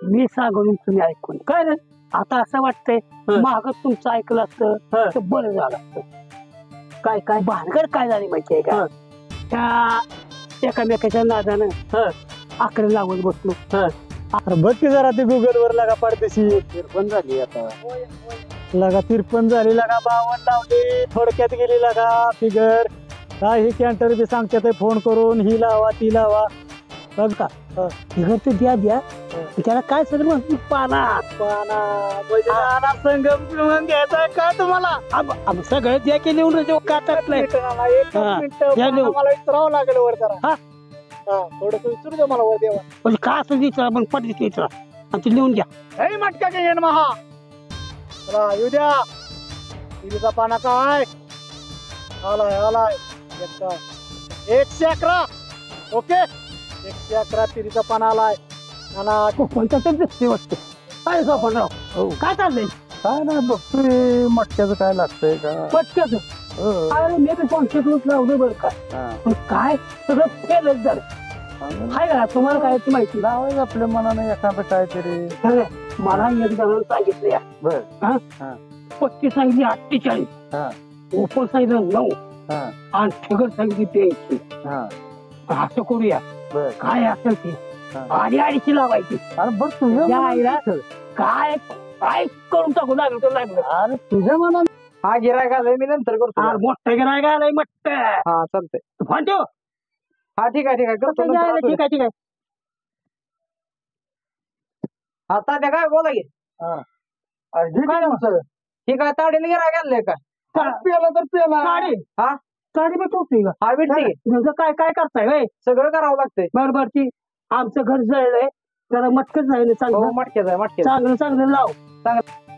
मी सांगून तुम्ही ऐकून काय रे आता असं वाटतंय माग तुमचं ऐकलं असतं तर बरं झालं असतं। काय काय भानगड काय झाली माहितीये का त्या एकामेकाच्या नादानं आकडे लावत बसलो। बघ की जरा ते गुगल वर लगा पाडतेशी तिरपण झाली आता लगा 53 झाली लगा 52 लावली थोडक्यात गेली लगा फिगर काय ही कॅन्टर बी सांगतात फोन करून ही लावा ती लावा बघ का फिगर तर द्या त्याला काय सगळं पाना संगम पिळून घ्यायचा काय तुम्हाला सगळं द्या की लिहून का टाकलंय मला विचारावं लागेल वर जरा थोडस विचारू द्या मला वर देवा पण का असं विचारा पण पडली विचारा आणि ते लिहून घ्या मटका घेईन महा येऊ द्या तिरीचा पाना काय आलाय 111 ओके 111 तिरीचा पाना आलाय कोणत्या तर दिसते वाटते काय सोपनराव काय चाललंय काय नाही बघतोय मटक्याचं काय लागतंय का पटक्याचं अरे मी बी कॉन्शियस लावलं बरं का पण काय सगळं फेलच झालं हाय का तुम्हाला काय ती माहिती लावायचं आपल्या मनाने एखादं काहीतरी मला एक जणांना सांगितलं या पट्टी सांगितली 48 ओपन सांगितलं 9 आणि फिगर सांगितली 82 असं करूया काय असेल ते आणि 250 लावायची अरे बरं तुझ्या काय काय करून टाकू लागलं अरे तुझ्या मनात हा गिरायक आलाय मी नंतर करतो मोठं गिरायक आलाय मट्ट हा चालतंय फोन ठेव हा ठीक आहे ठीक आहे आता त्या काय बोला की ठीक आहे ताडीला गिरायक आणलंय का पेला तर पेला साडी बी टोपली का हा भेटते काय काय करताय सगळं करावं लागतंय बरोबर ती आमचं घर जळलंय जरा मटकच जाईल चांगलं मटक्याचं चांगलं लाव चांगलं